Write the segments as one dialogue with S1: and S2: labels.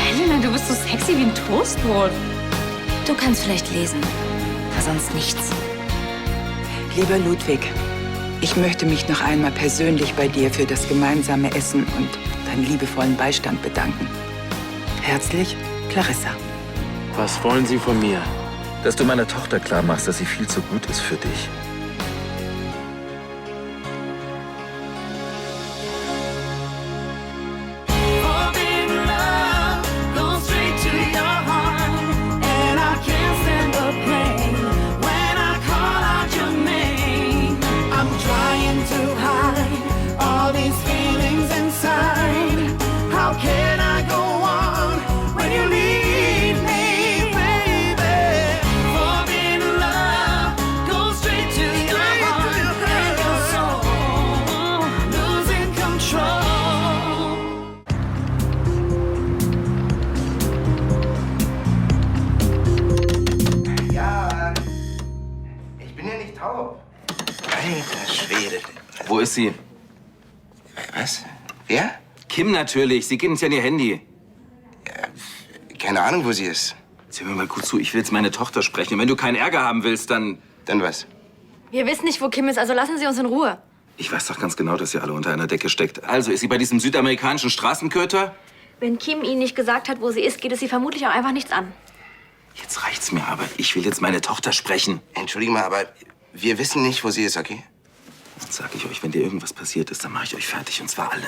S1: Helena, du bist so sexy wie ein Toastbrot. Du kannst vielleicht lesen, aber sonst nichts.
S2: Lieber Ludwig, ich möchte mich noch einmal persönlich bei dir für das gemeinsame Essen und deinen liebevollen Beistand bedanken. Herzlich, Clarissa.
S3: Was wollen Sie von mir?
S4: Dass du meiner Tochter klar machst, dass sie viel zu gut ist für dich.
S5: Alter Schwede.
S3: Wo ist sie?
S5: Was? Wer?
S3: Kim natürlich. Sie geht uns ja in ihr Handy.
S5: Keine Ahnung, wo sie ist.
S3: Jetzt hör mir mal gut zu. Ich will jetzt meine Tochter sprechen. Und wenn du keinen Ärger haben willst, dann...
S5: Dann was?
S1: Wir wissen nicht, wo Kim ist, also lassen Sie uns in Ruhe.
S3: Ich weiß doch ganz genau, dass ihr alle unter einer Decke steckt. Also, ist sie bei diesem südamerikanischen Straßenköter?
S1: Wenn Kim Ihnen nicht gesagt hat, wo sie ist, geht es Sie vermutlich auch einfach nichts an.
S3: Jetzt reicht's mir aber. Ich will jetzt meine Tochter sprechen.
S5: Entschuldigung mal, aber wir wissen nicht, wo sie ist, okay?
S3: Dann sag ich euch, wenn dir irgendwas passiert ist, dann mache ich euch fertig. Und zwar alle.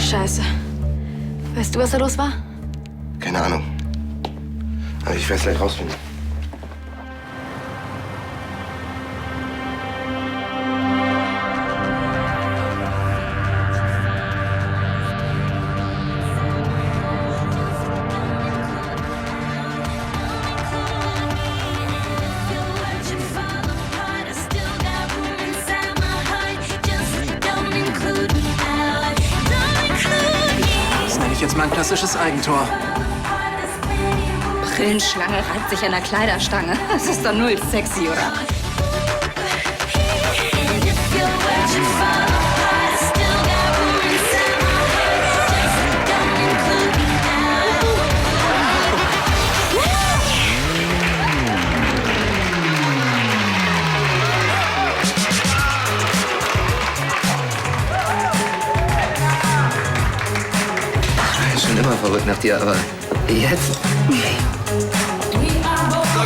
S1: Scheiße. Weißt du, was da los war?
S5: Keine Ahnung. Aber ich werde es gleich rausfinden.
S6: Jetzt mal ein klassisches Eigentor.
S1: Brillenschlange reibt sich an der Kleiderstange. Das ist doch null sexy, oder?
S7: Immer verrückt nach dir, aber jetzt?
S6: So,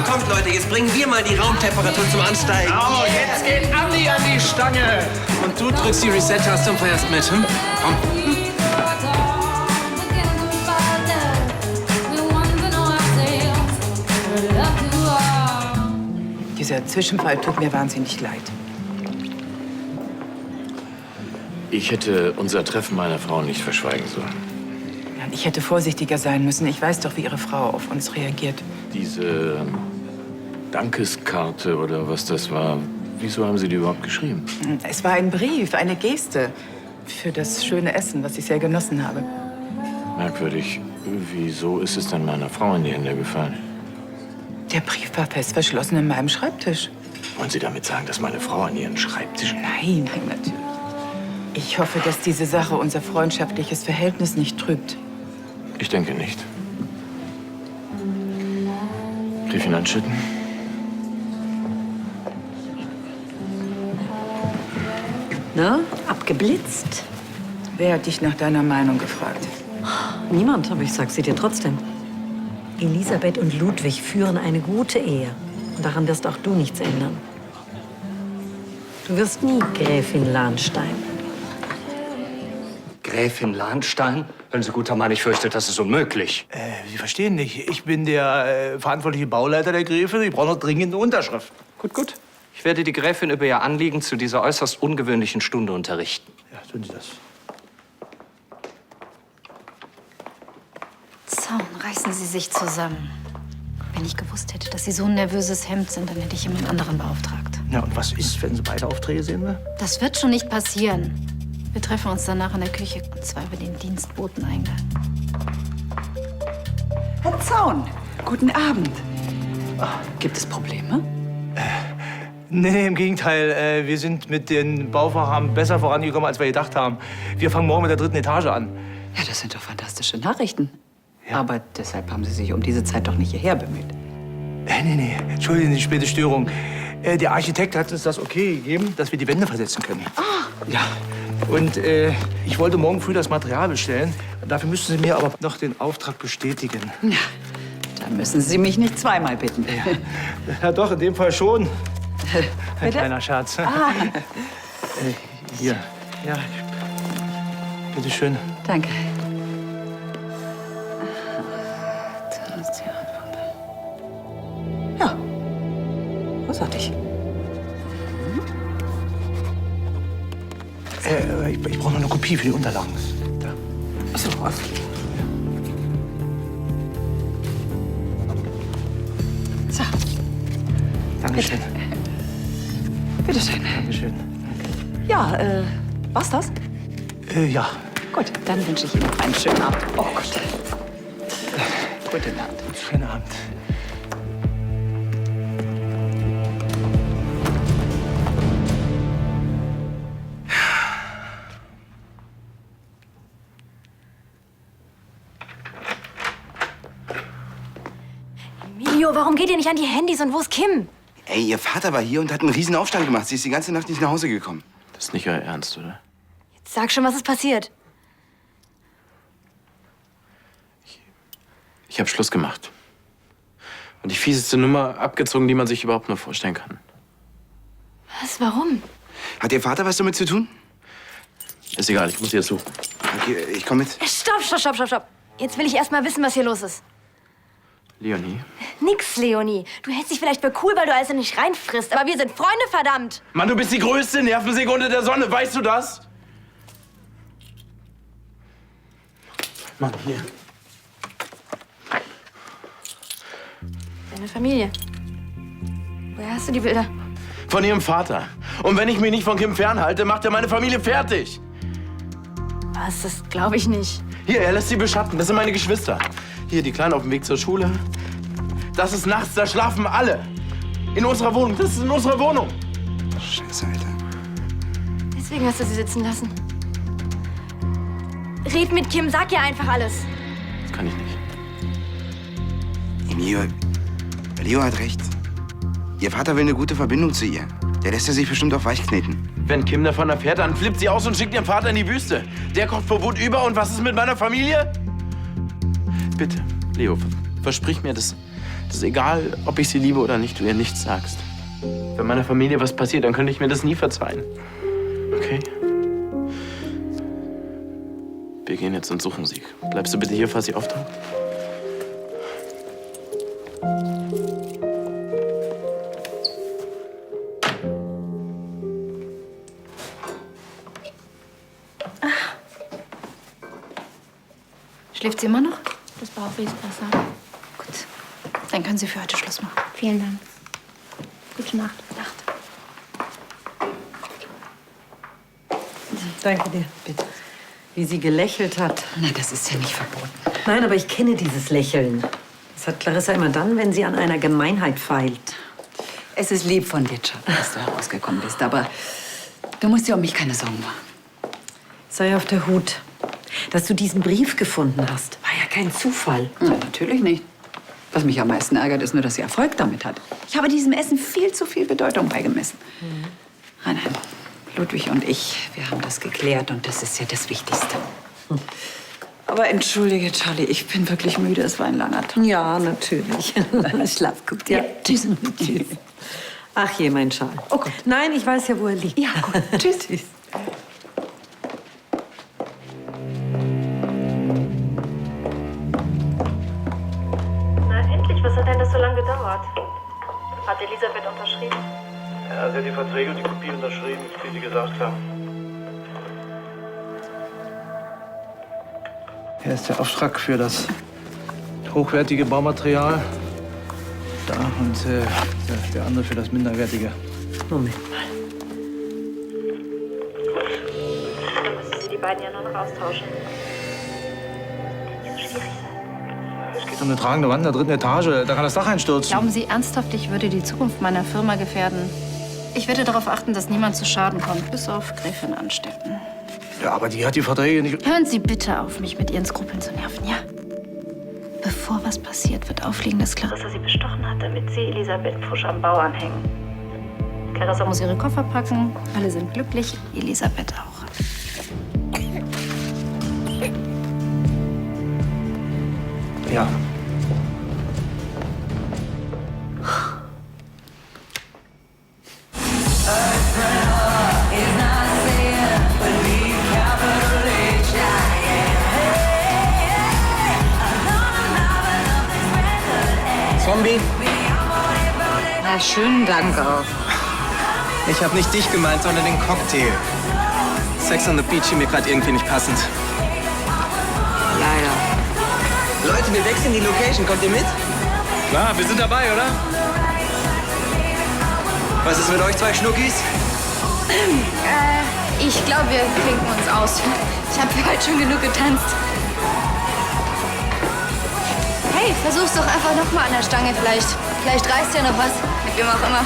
S6: kommt Leute, jetzt bringen wir mal die Raumtemperatur zum Ansteigen. Oh, jetzt geht Andi an die Stange. Und du drückst die Reset-Taste und feierst mit, hm? Komm.
S2: Dieser Zwischenfall tut mir wahnsinnig leid.
S3: Ich hätte unser Treffen meiner Frau nicht verschweigen sollen.
S2: Ich hätte vorsichtiger sein müssen. Ich weiß doch, wie Ihre Frau auf uns reagiert.
S3: Diese Dankeskarte oder was das war, wieso haben Sie die überhaupt geschrieben?
S2: Es war ein Brief, eine Geste für das schöne Essen, was ich sehr genossen habe.
S3: Merkwürdig. Wieso ist es denn meiner Frau in die Hände gefallen?
S2: Der Brief war fest verschlossen in meinem Schreibtisch.
S3: Wollen Sie damit sagen, dass meine Frau an Ihren Schreibtisch...
S2: Nein, nein, natürlich. Ich hoffe, dass diese Sache unser freundschaftliches Verhältnis nicht trübt.
S3: Ich denke nicht. Gräfin Anschütten?
S8: Na, abgeblitzt?
S2: Wer hat dich nach deiner Meinung gefragt?
S8: Niemand, aber ich sag's dir trotzdem. Elisabeth und Ludwig führen eine gute Ehe. Und daran wirst auch du nichts ändern. Du wirst nie Gräfin Lahnstein.
S7: Gräfin Lahnstein? Hören Sie, guter Mann, ich fürchte, das ist unmöglich.
S6: Sie verstehen nicht. Ich bin der verantwortliche Bauleiter der Gräfin. Ich brauche noch dringend eine Unterschrift.
S7: Gut, gut. Ich werde die Gräfin über ihr Anliegen zu dieser äußerst ungewöhnlichen Stunde unterrichten.
S6: Ja, tun Sie das.
S1: Zaun, reißen Sie sich zusammen. Wenn ich gewusst hätte, dass Sie so ein nervöses Hemd sind, dann hätte ich jemand anderen beauftragt.
S6: Ja, und was ist, wenn Sie beide Aufträge sehen will?
S1: Das wird schon nicht passieren. Wir treffen uns danach in der Küche, und zwar über den Dienstboteneingang.
S2: Herr Zaun, guten Abend. Gibt es Probleme?
S9: Nee, im Gegenteil. Wir sind mit den Bauvorhaben besser vorangekommen, als wir gedacht haben. Wir fangen morgen mit der 3. Etage an.
S10: Ja, das sind doch fantastische Nachrichten.
S9: Ja.
S10: Aber deshalb haben Sie sich um diese Zeit doch nicht hierher bemüht.
S9: Nee. Entschuldigen Sie die späte Störung. Der Architekt hat uns das okay gegeben, dass wir die Wände versetzen können. Ja. Und ich wollte morgen früh das Material bestellen. Dafür müssten Sie mir aber noch den Auftrag bestätigen.
S10: Ja, da müssen Sie mich nicht zweimal bitten.
S9: Ja, doch, in dem Fall schon. Ein
S10: Bitte?
S9: kleiner Scherz. Hier. Ja, bitte schön.
S10: Danke. Ja, großartig.
S9: Ich brauche noch eine Kopie für die Unterlagen. Da.
S10: Ach so, was? So,
S9: Dankeschön.
S10: bitteschön.
S9: Dankeschön.
S10: Ja, war's das?
S9: Ja.
S10: Gut, dann wünsche ich Ihnen noch einen schönen Abend. Oh Gott. Guten Abend.
S9: Schönen Abend.
S1: Emilio, warum geht ihr nicht an die Handys und wo ist Kim?
S5: Ey, ihr Vater war hier und hat einen riesen Aufstand gemacht. Sie ist die ganze Nacht nicht nach Hause gekommen.
S6: Das ist nicht euer Ernst, oder?
S1: Sag schon, was ist passiert?
S6: Ich habe Schluss gemacht. Und die fieseste Nummer abgezogen, die man sich überhaupt nur vorstellen kann.
S1: Was, warum?
S5: Hat ihr Vater was damit zu tun?
S6: Ist egal, ich muss jetzt suchen.
S5: Okay, ich komme mit.
S1: Stopp. Jetzt will ich erst mal wissen, was hier los ist.
S6: Leonie?
S1: Nix, Leonie. Du hältst dich vielleicht für cool, weil du alles nicht reinfrisst. Aber wir sind Freunde, verdammt.
S6: Mann, du bist die größte Nervensekunde der Sonne, weißt du das? Mann, hier.
S1: Deine Familie. Woher hast du die Bilder?
S6: Von ihrem Vater. Und wenn ich mich nicht von Kim fernhalte, macht er meine Familie fertig.
S1: Was? Das glaube ich nicht.
S6: Hier, er lässt sie beschatten. Das sind meine Geschwister. Hier, die Kleinen auf dem Weg zur Schule. Das ist nachts, da schlafen alle. In unserer Wohnung. Das ist in unserer Wohnung.
S5: Scheiße, Alter.
S1: Deswegen hast du sie sitzen lassen. Red mit Kim, sag ihr einfach alles.
S6: Das kann ich nicht.
S5: Leo hat recht. Ihr Vater will eine gute Verbindung zu ihr. Der lässt er sich bestimmt auf weich kneten.
S6: Wenn Kim davon erfährt, dann flippt sie aus und schickt ihren Vater in die Wüste. Der kocht vor Wut über. Und was ist mit meiner Familie? Bitte, Leo, versprich mir, dass egal, ob ich sie liebe oder nicht, du ihr nichts sagst. Wenn meiner Familie was passiert, dann könnte ich mir das nie verzeihen. Okay? Wir gehen jetzt und suchen sie. Bleibst du bitte hier, falls sie auftaucht?
S11: Schläft sie immer noch? Das Bauchweh ist besser. Gut. Dann können Sie für heute Schluss machen. Vielen Dank. Gute Nacht. Nacht.
S8: Danke dir. Bitte. Wie sie gelächelt hat.
S10: Na, das ist ja nicht verboten.
S8: Nein, aber ich kenne dieses Lächeln. Das hat Clarissa immer dann, wenn sie an einer Gemeinheit feilt.
S10: Es ist lieb von dir, Schatz, dass du herausgekommen bist. Aber du musst dir um mich keine Sorgen machen.
S8: Sei auf der Hut. Dass du diesen Brief gefunden hast, war ja kein Zufall.
S10: Ja, natürlich nicht. Was mich am meisten ärgert, ist nur, dass sie Erfolg damit hat. Ich habe diesem Essen viel zu viel Bedeutung beigemessen. Nein, Ludwig und ich, wir haben das geklärt und das ist ja das Wichtigste. Aber entschuldige, Charlie, ich bin wirklich müde. Es war ein langer Tag.
S8: Ja, natürlich.
S10: Schlaf gut. Ja, tschüss.
S8: Tschüss. Ach je, mein Schal. Oh Gott. Nein, ich weiß ja, wo er liegt.
S10: Ja, gut. Tschüss.
S8: Tschüss.
S12: Was hat denn das so lange gedauert? Hat Elisabeth unterschrieben?
S9: Ja, sie hat die Verträge und die Kopie unterschrieben, wie Sie gesagt haben. Hier ist der Auftrag für das hochwertige Baumaterial. Da und der andere für das minderwertige.
S8: Moment mal.
S12: Dann müssen Sie die beiden ja nur noch austauschen. Das ist schwierig.
S9: Es geht um eine tragende Wand der 3. Etage. Da kann das Dach einstürzen.
S11: Glauben Sie ernsthaft, ich würde die Zukunft meiner Firma gefährden, Ich werde darauf achten, dass niemand zu Schaden kommt, bis auf Gräfin Anstetten.
S9: Ja, aber die hat die Verträge nicht...
S11: Hören Sie bitte auf, mich mit Ihren Skrupeln zu nerven, ja? Bevor was passiert, wird auffliegen, dass Clarissa sie bestochen hat, damit sie Elisabeth Pfusch am Bau anhängen. Clarissa muss ihre Koffer packen, alle sind glücklich, Elisabeth auch.
S9: Ja.
S13: Zombie?
S1: Na, schönen Dank auch.
S13: Ich habe nicht dich gemeint, sondern den Cocktail. Sex on the Beach schien mir gerade irgendwie nicht passend.
S1: Leider.
S13: Leute, wir wechseln die Location. Kommt ihr mit?
S9: Klar, wir sind dabei, oder?
S13: Was ist mit euch zwei Schnuckis?
S11: Ich glaube, wir klinken uns aus. Ich habe für heute schon genug getanzt. Hey, versuch's doch einfach noch mal an der Stange vielleicht. Vielleicht reißt ja noch was. Mit wem auch immer.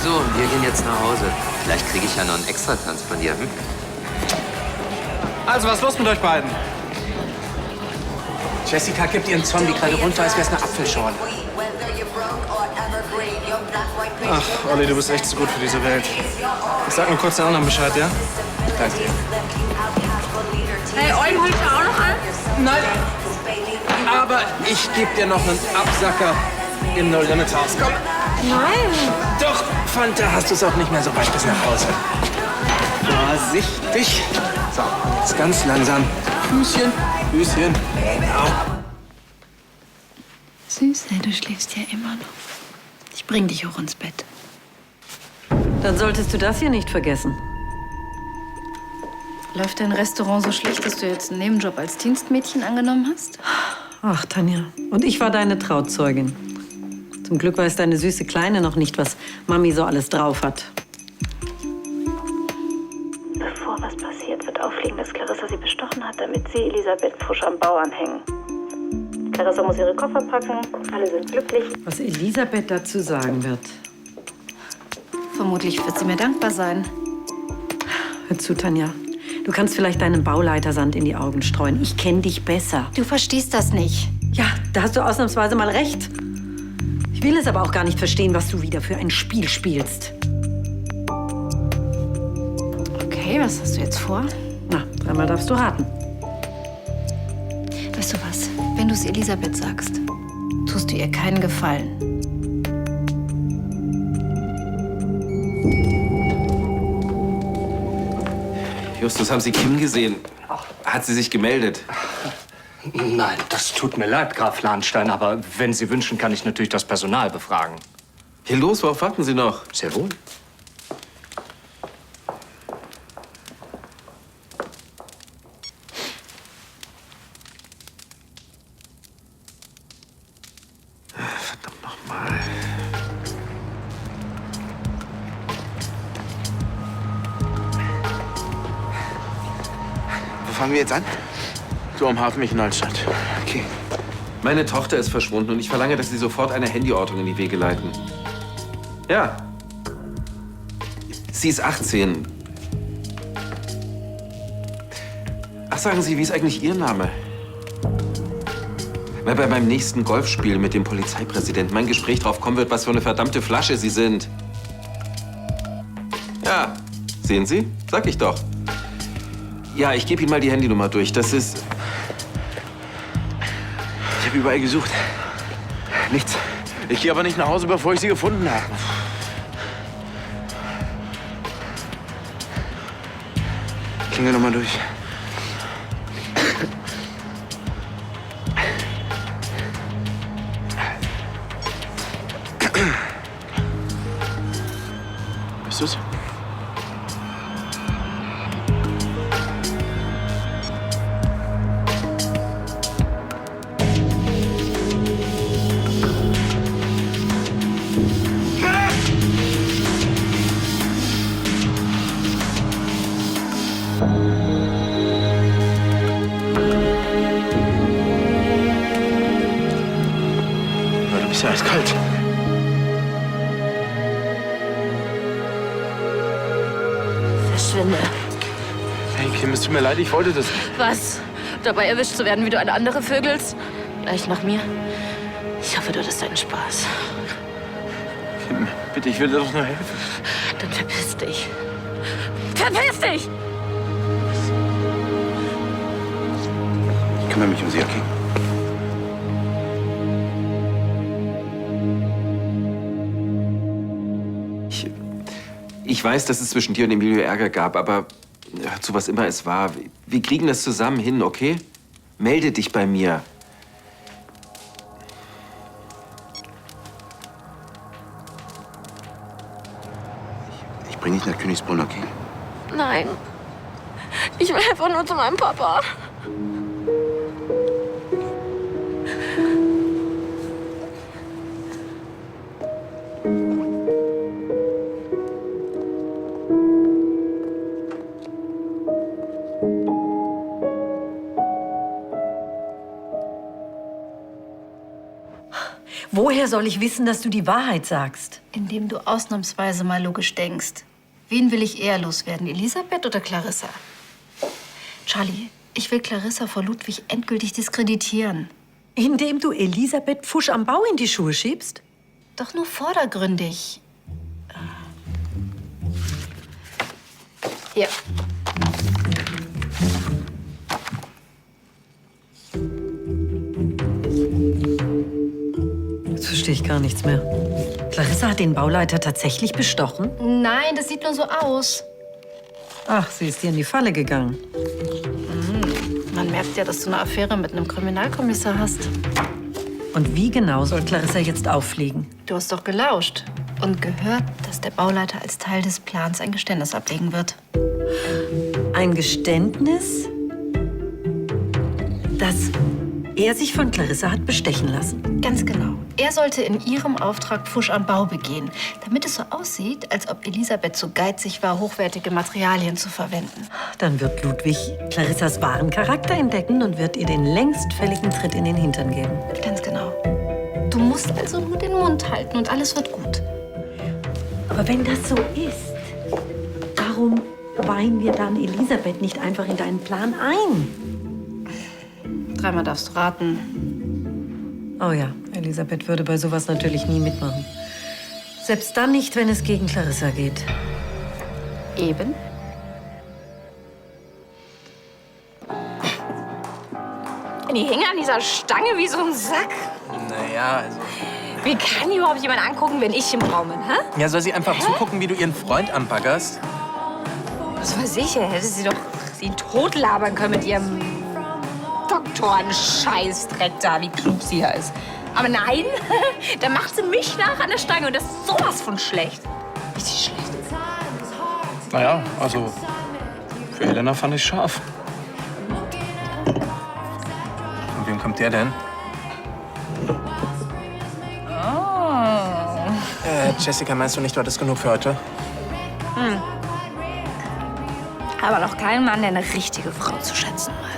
S14: So, wir gehen jetzt nach Hause. Vielleicht kriege ich ja noch einen Extratanz von dir, hm?
S13: Also, was ist los mit euch beiden? Jessica gibt ihren Zombie gerade runter, als wär's eine Apfelschorle.
S9: Ach, Olli, du bist echt zu gut für diese Welt. Ich sag nur kurz den anderen Bescheid, ja?
S13: Danke dir.
S11: Hey, Eulen holt ihr auch noch an?
S13: Nein. Aber ich geb dir noch einen Absacker im No-Limits-Haus. Komm.
S11: Nein.
S13: Doch, Fanta, hast du es auch nicht mehr so weit bis nach Hause. Vorsichtig. So, jetzt ganz langsam. Füßchen, Füßchen. Genau.
S11: Süße, du schläfst ja immer noch. Ich bring dich hoch ins Bett.
S8: Dann solltest du das hier nicht vergessen.
S11: Läuft dein Restaurant so schlecht, dass du jetzt einen Nebenjob als Dienstmädchen angenommen hast?
S8: Ach, Tanja. Und ich war deine Trauzeugin. Zum Glück weiß deine süße Kleine noch nicht, was Mami so alles drauf hat.
S12: Bevor was passiert, wird auffliegen, dass Clarissa sie bestochen hat, damit sie Elisabeth Pfusch am Bau anhängen. Clarissa muss ihre Koffer packen, alle sind glücklich.
S8: Was Elisabeth dazu sagen wird.
S11: Vermutlich wird sie mir dankbar sein.
S8: Hör zu, Tanja. Du kannst vielleicht deinem Bauleitersand in die Augen streuen. Ich kenne dich besser.
S11: Du verstehst das nicht.
S8: Ja, da hast du ausnahmsweise mal recht. Ich will es aber auch gar nicht verstehen, was du wieder für ein Spiel spielst.
S11: Okay, was hast du jetzt vor?
S8: Na, dreimal darfst du raten.
S11: Weißt du was? Wenn du es Elisabeth sagst, tust du ihr keinen Gefallen.
S3: Justus, haben Sie Kim gesehen? Hat sie sich gemeldet?
S7: Nein, das tut mir leid, Graf Lahnstein, aber wenn Sie wünschen, kann ich natürlich das Personal befragen.
S3: Hier los, worauf warten Sie noch?
S7: Sehr wohl.
S3: Verdammt nochmal.
S5: Wo fangen wir jetzt an?
S6: So am Hafen in Altstadt.
S5: Okay.
S3: Meine Tochter ist verschwunden und ich verlange, dass Sie sofort eine Handyortung in die Wege leiten. Ja. Sie ist 18. Ach, sagen Sie, wie ist eigentlich Ihr Name? Weil bei meinem nächsten Golfspiel mit dem Polizeipräsidenten mein Gespräch drauf kommen wird, was für eine verdammte Flasche Sie sind. Ja, sehen Sie? Sag ich doch. Ja, ich gebe Ihnen mal die Handynummer durch. Das ist...
S5: Ich habe überall gesucht. Nichts.
S6: Ich gehe aber nicht nach Hause, bevor ich sie gefunden habe.
S5: Klingel noch mal durch.
S6: Bist du's?
S5: Ja, du bist ja eiskalt.
S11: Verschwinde.
S6: Hey, Kim, es tut mir leid, ich wollte das nicht.
S11: Was? Dabei erwischt zu werden, wie du eine andere vögelst? Gleich nach mir? Ich hoffe, du hattest deinen Spaß.
S6: Kim, bitte, ich will dir doch nur helfen.
S11: Dann verpiss dich. Verpiss dich!
S5: Ich kümmere mich um Sie, okay?
S3: Ich weiß, dass es zwischen dir und Emilio Ärger gab, aber ja, zu was immer es war, wir kriegen das zusammen hin, okay? Melde dich bei mir.
S5: Ich bringe dich nach Königsbrunn, okay?
S11: Nein. Ich will einfach nur zu meinem Papa.
S8: Woher soll ich wissen, dass du die Wahrheit sagst?
S11: Indem du ausnahmsweise mal logisch denkst. Wen will ich eher loswerden, Elisabeth oder Clarissa? Charlie, ich will Clarissa vor Ludwig endgültig diskreditieren.
S8: Indem du Elisabeth Pfusch am Bau in die Schuhe schiebst?
S11: Doch nur vordergründig. Hier.
S8: Jetzt verstehe ich gar nichts mehr. Clarissa hat den Bauleiter tatsächlich bestochen?
S11: Nein, das sieht nur so aus.
S8: Ach, sie ist dir in die Falle gegangen.
S11: Man merkt ja, dass du eine Affäre mit einem Kriminalkommissar hast.
S8: Und wie genau soll Clarissa jetzt auffliegen?
S11: Du hast doch gelauscht und gehört, dass der Bauleiter als Teil des Plans ein Geständnis ablegen wird.
S8: Ein Geständnis, dass er sich von Clarissa hat bestechen lassen.
S11: Ganz genau. Er sollte in ihrem Auftrag Pfusch am Bau begehen, damit es so aussieht, als ob Elisabeth zu geizig war, hochwertige Materialien zu verwenden.
S8: Dann wird Ludwig Clarissas wahren Charakter entdecken und wird ihr den längst fälligen Tritt in den Hintern geben.
S11: Ganz genau. Du musst also nur den Mund halten und alles wird gut.
S8: Aber wenn das so ist, warum weihen wir dann Elisabeth nicht einfach in deinen Plan ein?
S11: Dreimal darfst du raten.
S8: Oh ja, Elisabeth würde bei sowas natürlich nie mitmachen. Selbst dann nicht, wenn es gegen Clarissa geht.
S11: Eben. Die hängen an dieser Stange wie so ein Sack.
S13: Naja, also...
S11: Wie kann die überhaupt jemand angucken, wenn ich im Raum bin, hä?
S13: Ja, soll sie einfach zugucken, wie du ihren Freund anbaggerst?
S11: Was weiß ich, hätte sie doch sie totlabern können mit ihrem Doktoren-Scheißdreck da, wie klug sie ja ist. Aber nein, da macht sie mich nach an der Stange und das ist sowas von schlecht. Richtig schlecht.
S13: Naja, also für Elena fand ich scharf. Von wem kommt der denn? Jessica, meinst du nicht, du hattest genug für heute?
S11: Aber noch kein Mann, der eine richtige Frau zu schätzen weiß.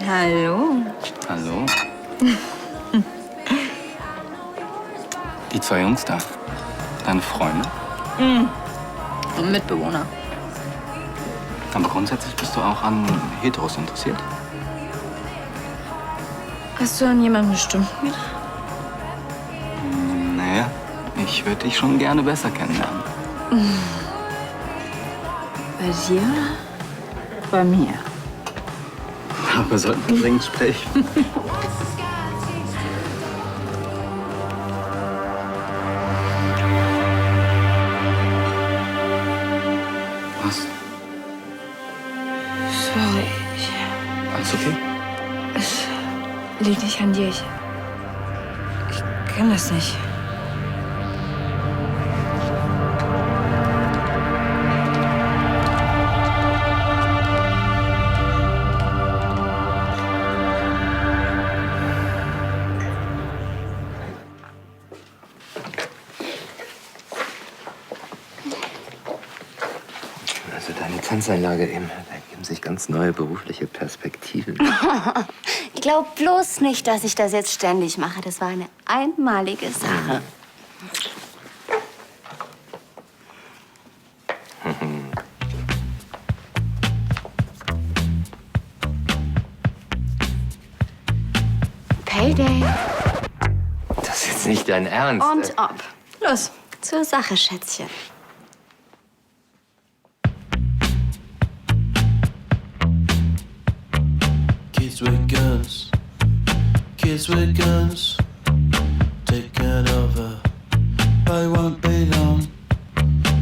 S11: Hallo.
S14: Hallo. Die zwei Jungs da. Deine Freunde?
S11: Und Mitbewohner.
S14: Aber grundsätzlich bist du auch an Heteros interessiert?
S11: Hast du an jemanden bestimmt gedacht?
S14: Naja, ich würde dich schon gerne besser kennenlernen.
S11: Bei dir oder bei mir?
S14: Aber wir sollten dringend sprechen. Was?
S11: Sorry.
S14: Alles okay?
S11: Es liegt nicht an dir. Ich kann das nicht.
S14: Also deine Tanzeinlage eben, da ergeben sich ganz neue berufliche Perspektiven.
S11: Glaub bloß nicht, dass ich das jetzt ständig mache. Das war eine einmalige Sache. Payday.
S14: Das ist jetzt nicht dein Ernst.
S11: Und ob. Los, zur Sache, Schätzchen.
S15: Kids with guns, kids with guns, taken over, but it won't be long.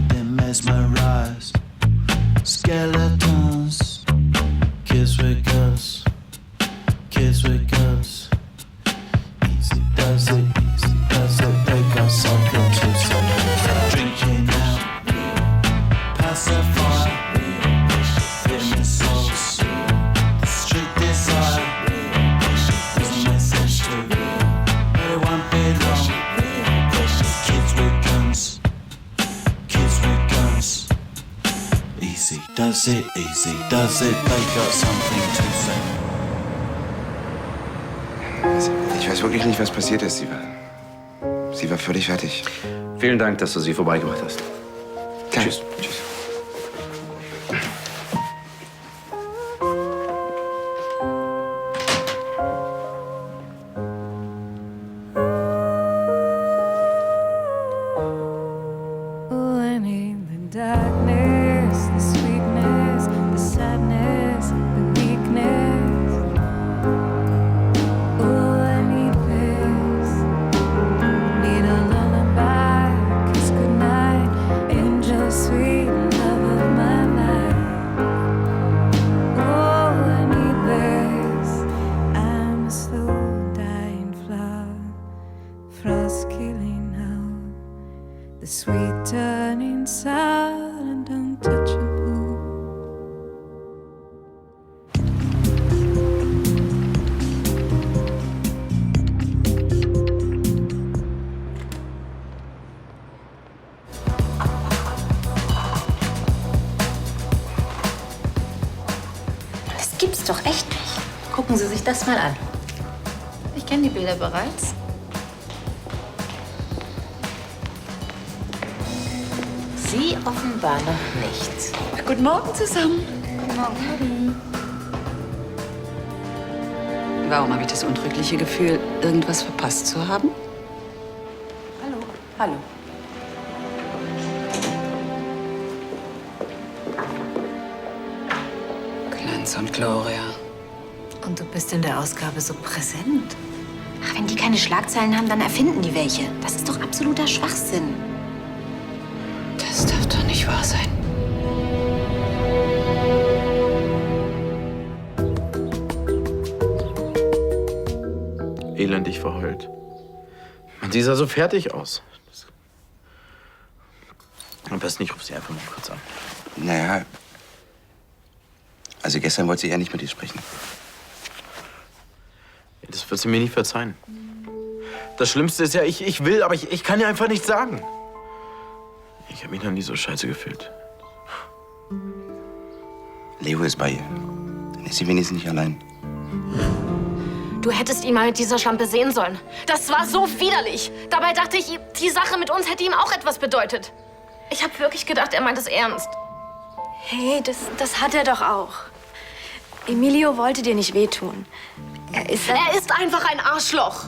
S15: They mesmerize skeletons. Kids with guns, kids with guns. Easy does it, they got something to say. Drinking out, pacify, feeling souls. Street desire, there's a message too, but it won't be long. Kids with guns, kids with guns. Easy does it, they got something to say.
S5: Ich weiß wirklich nicht, was passiert ist. Sie war völlig fertig.
S3: Vielen Dank, dass du sie vorbeigebracht hast.
S5: Tschüss. Tschüss.
S16: Oh, I need the darkness, the sweetness, the sadness, the weakness. Oh, I need this. Need a lullaby, kiss goodnight, angel sweet love of my life. Oh, I need this. I'm a slow dying flower, frost killing out. The sweet turning sour and untouchable.
S1: Das gibt's doch echt nicht. Gucken Sie sich das mal an. Ich kenne die Bilder bereits. Sie offenbar noch nicht.
S10: Guten Morgen zusammen.
S1: Guten Morgen.
S10: Warum habe ich das untrügliche Gefühl, irgendwas verpasst zu haben?
S1: Hallo.
S10: Hallo. Glanz und Gloria.
S1: Und du bist in der Ausgabe so präsent. Ach, wenn die keine Schlagzeilen haben, dann erfinden die welche. Das ist doch absoluter Schwachsinn.
S10: Das darf doch nicht wahr sein.
S6: Elendig verheult. Und sie sah so fertig aus. Am besten, ich rufe sie einfach mal kurz an.
S5: Naja. Also gestern wollte sie eher nicht mit dir sprechen.
S6: Das wird sie mir nicht verzeihen. Das Schlimmste ist ja, ich will, aber ich kann ja einfach nichts sagen. Ich habe mich noch nie so scheiße gefühlt.
S5: Leo ist bei ihr. Dann ist sie wenigstens nicht allein.
S17: Du hättest ihn mal mit dieser Schlampe sehen sollen. Das war so widerlich. Dabei dachte ich, die Sache mit uns hätte ihm auch etwas bedeutet. Ich habe wirklich gedacht, er meint es ernst.
S11: Hey, das hat er doch auch. Emilio wollte dir nicht wehtun.
S17: Er ist einfach ein Arschloch.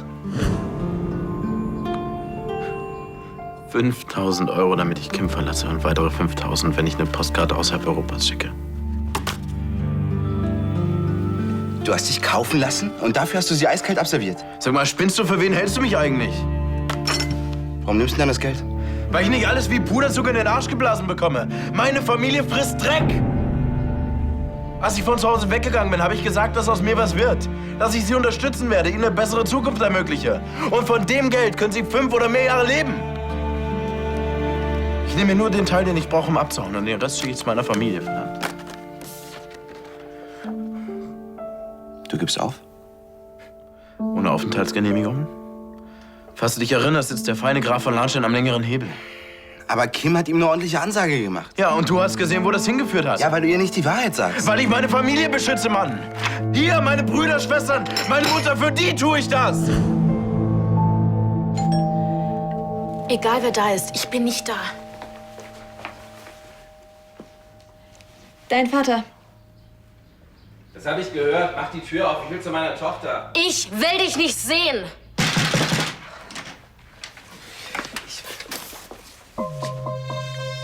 S6: 5.000 Euro, damit ich Kim verlasse und weitere 5.000, wenn ich eine Postkarte außerhalb Europas schicke.
S5: Du hast dich kaufen lassen und dafür hast du sie eiskalt absolviert.
S6: Sag mal, spinnst du? Für wen hältst du mich eigentlich?
S5: Warum nimmst du denn das Geld?
S6: Weil ich nicht alles wie Puderzucker in den Arsch geblasen bekomme. Meine Familie frisst Dreck. Als ich von zu Hause weggegangen bin, habe ich gesagt, dass aus mir was wird. Dass ich sie unterstützen werde, ihnen eine bessere Zukunft ermögliche. Und von dem Geld können sie 5 oder mehr Jahre leben. Ich nehme mir nur den Teil, den ich brauche, um abzuhauen. Und den Rest schicke ich zu meiner Familie, verdammt.
S5: Du gibst auf?
S6: Ohne Aufenthaltsgenehmigung? Falls du dich erinnerst, sitzt der feine Graf von Lahnstein am längeren Hebel.
S5: Aber Kim hat ihm eine ordentliche Ansage gemacht.
S6: Ja, und du hast gesehen, wo das hingeführt hat.
S5: Ja, weil du ihr nicht die Wahrheit sagst.
S6: Weil ich meine Familie beschütze, Mann. Hier, meine Brüder, Schwestern, meine Mutter, für die tue ich das.
S17: Egal, wer da ist, ich bin nicht da.
S11: Dein Vater.
S3: Das habe ich gehört. Mach die Tür auf. Ich will zu meiner Tochter.
S17: Ich will dich nicht sehen.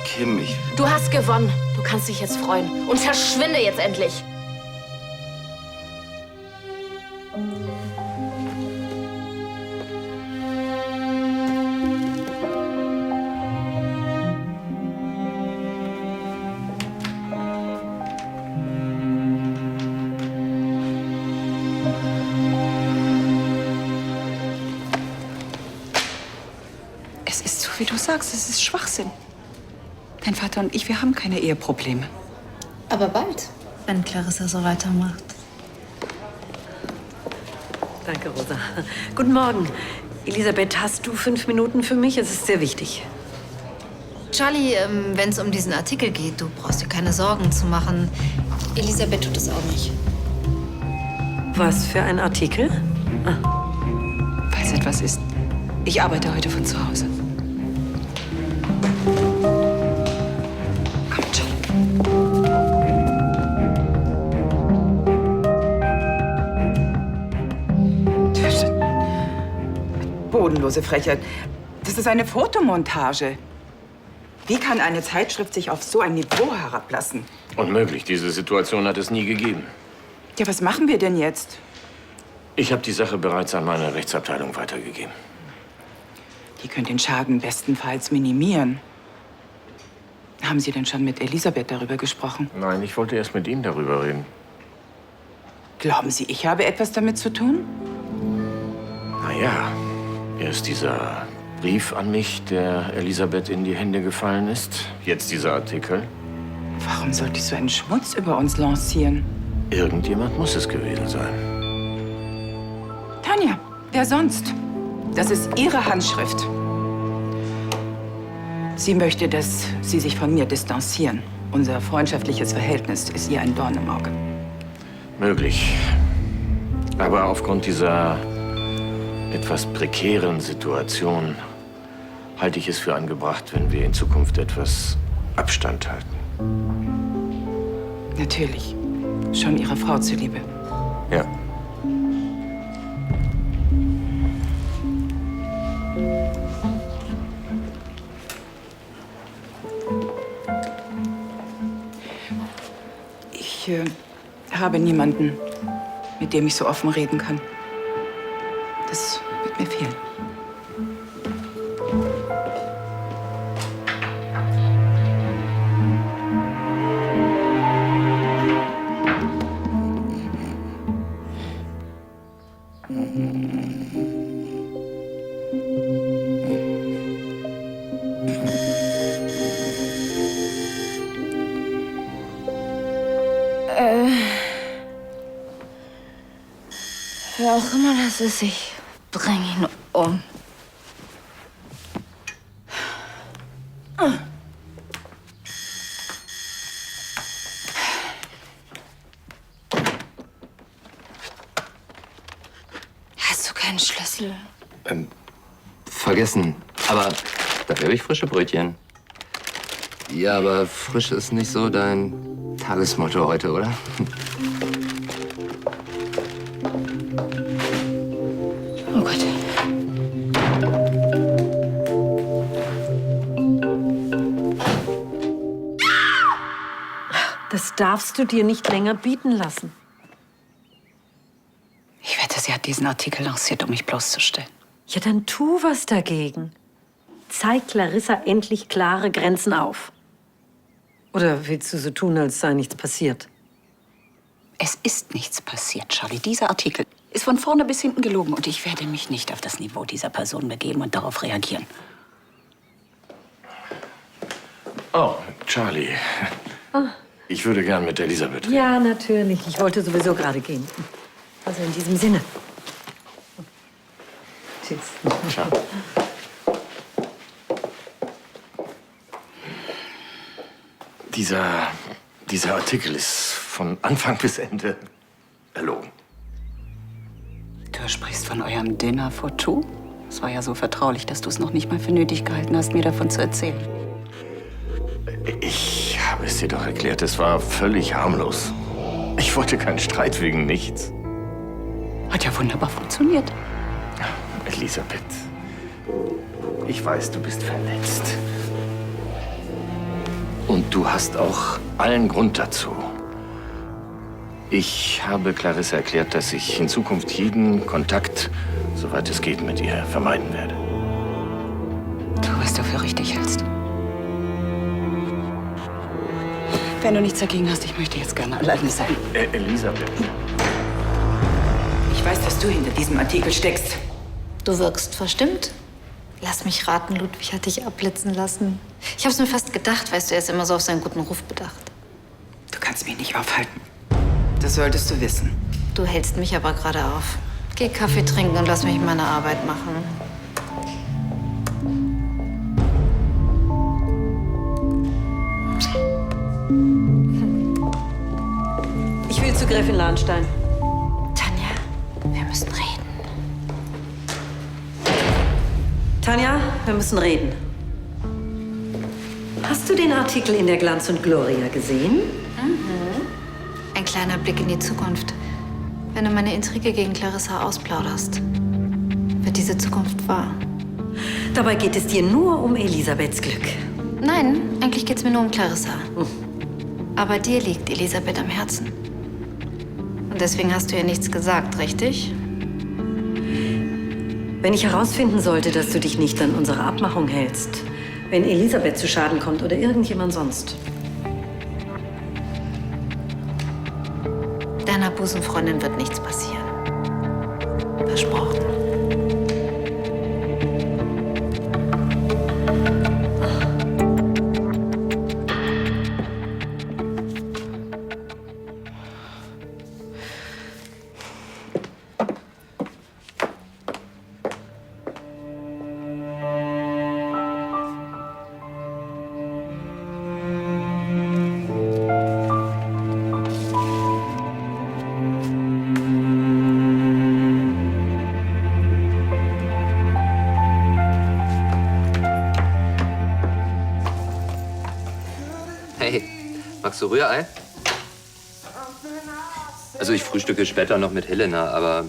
S5: Kim,
S17: Du hast gewonnen. Du kannst dich jetzt freuen. Und verschwinde jetzt endlich.
S10: Es ist so, wie du sagst, es ist Schwachsinn. Dein Vater und ich, wir haben keine Eheprobleme.
S11: Aber bald, wenn Clarissa so weitermacht.
S8: Danke, Rosa. Guten Morgen. Elisabeth, hast du 5 Minuten für mich? Es ist sehr wichtig.
S1: Charlie, wenn es um diesen Artikel geht, du brauchst dir keine Sorgen zu machen. Elisabeth tut es auch nicht.
S8: Was für ein Artikel?
S10: Falls etwas ist. Ich arbeite heute von zu Hause. Komm,
S2: Bodenlose Frechheit. Das ist eine Fotomontage. Wie kann eine Zeitschrift sich auf so ein Niveau herablassen?
S18: Unmöglich. Diese Situation hat es nie gegeben.
S2: Ja, was machen wir denn jetzt?
S18: Ich habe die Sache bereits an meine Rechtsabteilung weitergegeben.
S2: Die können den Schaden bestenfalls minimieren. Haben Sie denn schon mit Elisabeth darüber gesprochen?
S18: Nein, ich wollte erst mit Ihnen darüber reden.
S2: Glauben Sie, ich habe etwas damit zu tun?
S18: Naja, erst dieser Brief an mich, der Elisabeth in die Hände gefallen ist. Jetzt dieser Artikel.
S2: Warum sollte ich so einen Schmutz über uns lancieren?
S18: Irgendjemand muss es gewesen sein.
S2: Tanja, wer sonst? Das ist Ihre Handschrift. Sie möchte, dass Sie sich von mir distanzieren. Unser freundschaftliches Verhältnis ist ihr ein Dorn im Auge.
S18: Möglich. Aber aufgrund dieser etwas prekären Situation halte ich es für angebracht, wenn wir in Zukunft etwas Abstand halten.
S2: Natürlich. Schon Ihrer Frau zuliebe.
S18: Ja.
S2: Ich habe niemanden, mit dem ich so offen reden kann. Das wird mir fehlen.
S11: Wer auch immer das ist, ich bring ihn um. Hast du keinen Schlüssel?
S14: Vergessen. Aber dafür habe ich frische Brötchen. Ja, aber frisch ist nicht so dein Tagesmotto heute, oder?
S11: Oh Gott.
S8: Das darfst du dir nicht länger bieten lassen.
S10: Ich wette, sie hat diesen Artikel lanciert, um mich bloßzustellen.
S8: Ja, dann tu was dagegen. Zeig Clarissa endlich klare Grenzen auf. Oder willst du so tun, als sei nichts passiert?
S10: Es ist nichts passiert, Charlie. Dieser Artikel ist von vorne bis hinten gelogen und ich werde mich nicht auf das Niveau dieser Person begeben und darauf reagieren.
S18: Oh, Charlie. Ich würde gern mit Elisabeth reden.
S8: Ja, natürlich. Ich wollte sowieso gerade gehen. Also in diesem Sinne. Tschüss.
S18: Ciao. Dieser Artikel ist von Anfang bis Ende erlogen.
S10: Du sprichst von eurem Dinner for two? Es war ja so vertraulich, dass du es noch nicht mal für nötig gehalten hast, mir davon zu erzählen.
S18: Ich habe es dir doch erklärt, es war völlig harmlos. Ich wollte keinen Streit wegen nichts.
S10: Hat ja wunderbar funktioniert.
S18: Elisabeth, ich weiß, du bist verletzt. Und du hast auch allen Grund dazu. Ich habe Clarissa erklärt, dass ich in Zukunft jeden Kontakt, soweit es geht, mit ihr vermeiden werde.
S10: Tu, was du für richtig hältst. Wenn du nichts dagegen hast, ich möchte jetzt gerne alleine sein.
S18: Elisabeth.
S2: Ich weiß, dass du hinter diesem Artikel steckst.
S11: Du wirkst verstimmt. Lass mich raten, Ludwig hat dich abblitzen lassen. Ich hab's mir fast gedacht, weißt du, er ist immer so auf seinen guten Ruf bedacht.
S2: Du kannst mich nicht aufhalten. Das solltest du wissen.
S11: Du hältst mich aber gerade auf. Geh Kaffee trinken und lass mich meine Arbeit machen.
S8: Ich will zu Gräfin Lahnstein.
S11: Tanja, wir müssen reden.
S8: Tanja, wir müssen reden. Hast du den Artikel in der Glanz und Gloria gesehen?
S11: Ein kleiner Blick in die Zukunft. Wenn du meine Intrige gegen Clarissa ausplauderst, wird diese Zukunft wahr.
S8: Dabei geht es dir nur um Elisabeths Glück.
S11: Nein, eigentlich geht's mir nur um Clarissa. Aber dir liegt Elisabeth am Herzen. Und deswegen hast du ihr nichts gesagt, richtig?
S8: Wenn ich herausfinden sollte, dass du dich nicht an unsere Abmachung hältst, wenn Elisabeth zu Schaden kommt oder irgendjemand sonst.
S11: Deiner Busenfreundin wird nichts passieren. Versprochen.
S14: Hey, magst du Rührei? Also ich frühstücke später noch mit Helena, aber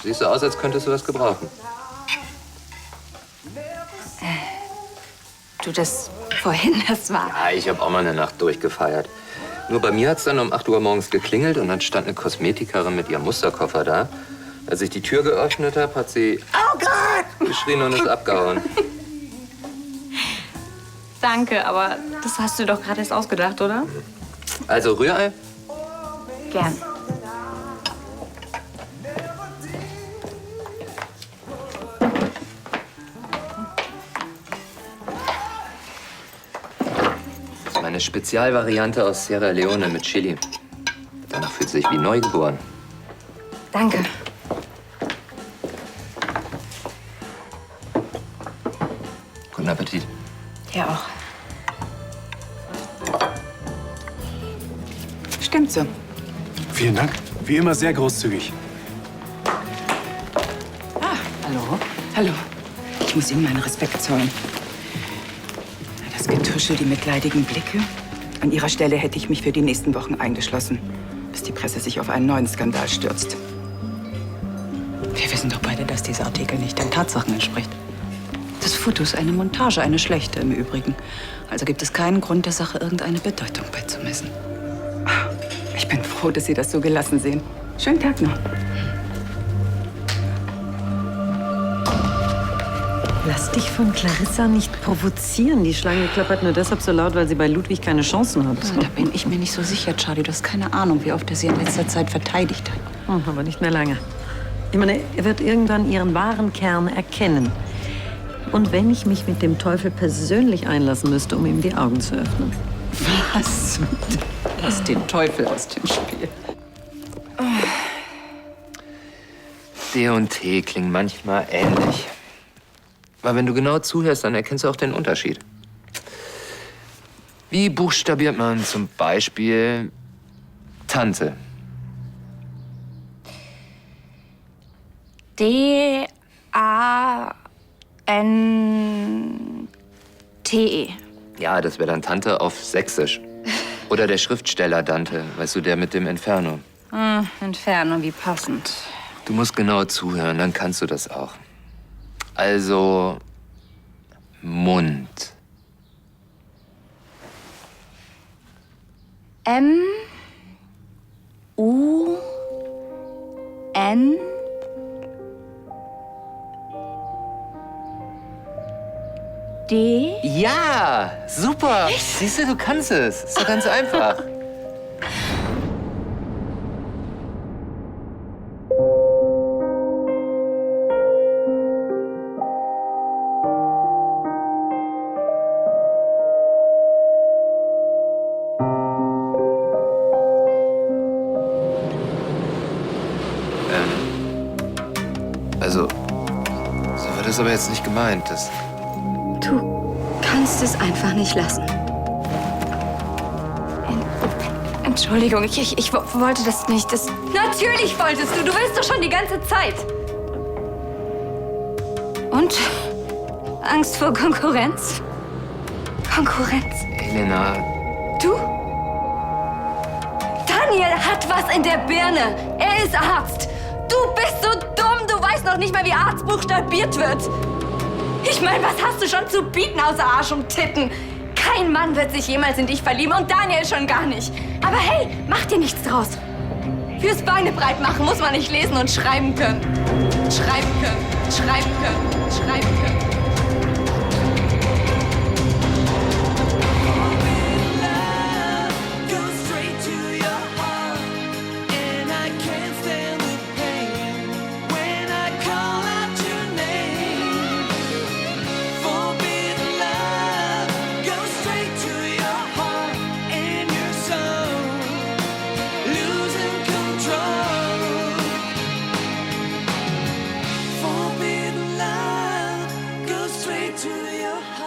S14: siehst so aus, als könntest du was gebrauchen.
S10: Du, das vorhin, das war...
S14: Ja, ich habe auch mal eine Nacht durchgefeiert. Nur bei mir hat's dann um 8 Uhr morgens geklingelt und dann stand eine Kosmetikerin mit ihrem Musterkoffer da. Als ich die Tür geöffnet habe, hat sie
S10: Oh Gott!
S14: geschrien und ist abgehauen.
S17: Danke, aber das hast du doch gerade erst ausgedacht, oder?
S14: Also Rührei?
S17: Gern.
S14: Das ist meine Spezialvariante aus Sierra Leone mit Chili. Danach fühlt sie sich wie neugeboren.
S17: Danke.
S14: Guten Appetit.
S10: Ja, auch. Stimmt so.
S19: Vielen Dank. Wie immer sehr großzügig.
S2: Hallo? Hallo. Ich muss Ihnen meinen Respekt zollen. Das Getuschel, die mitleidigen Blicke. An Ihrer Stelle hätte ich mich für die nächsten Wochen eingeschlossen, bis die Presse sich auf einen neuen Skandal stürzt.
S10: Wir wissen doch beide, dass dieser Artikel nicht den Tatsachen entspricht. Das Foto ist eine Montage, eine schlechte im Übrigen. Also gibt es keinen Grund, der Sache irgendeine Bedeutung beizumessen.
S2: Ich bin froh, dass Sie das so gelassen sehen. Schönen Tag noch.
S8: Lass dich von Clarissa nicht provozieren. Die Schlange klappert nur deshalb so laut, weil sie bei Ludwig keine Chancen hat.
S10: Da bin ich mir nicht so sicher, Charlie. Du hast keine Ahnung, wie oft er sie in letzter Zeit verteidigt hat.
S8: Aber nicht mehr lange. Ich meine, er wird irgendwann ihren wahren Kern erkennen. Und wenn ich mich mit dem Teufel persönlich einlassen müsste, um ihm die Augen zu öffnen.
S10: Was? Lass den Teufel aus dem Spiel.
S14: D und T klingen manchmal ähnlich. Aber wenn du genau zuhörst, dann erkennst du auch den Unterschied. Wie buchstabiert man zum Beispiel Tante?
S11: D-A-N-T-E.
S14: Ja, das wäre dann Tante auf Sächsisch. Oder der Schriftsteller Dante, weißt du, der mit dem Inferno.
S11: Inferno, wie passend.
S14: Du musst genau zuhören, dann kannst du das auch. Also, Mund.
S11: M-U-N. D.
S14: Ja, super. Siehst du, du kannst es. Ist doch ganz einfach. Also, so war das aber jetzt nicht gemeint. Das
S11: Du kannst es einfach nicht lassen. Entschuldigung, ich wollte das nicht. Natürlich wolltest du. Du willst doch schon die ganze Zeit. Und? Angst vor Konkurrenz? Konkurrenz?
S14: Elena,
S11: Du? Daniel hat was in der Birne. Er ist Arzt. Du bist so dumm. Du weißt noch nicht mal, wie Arzt buchstabiert wird. Ich meine, was hast du schon zu bieten außer Arsch und Titten? Kein Mann wird sich jemals in dich verlieben und Daniel schon gar nicht. Aber hey, mach dir nichts draus. Fürs Beine breit machen muss man nicht lesen und schreiben können. Schreiben können, schreiben können, schreiben können.
S15: To your heart.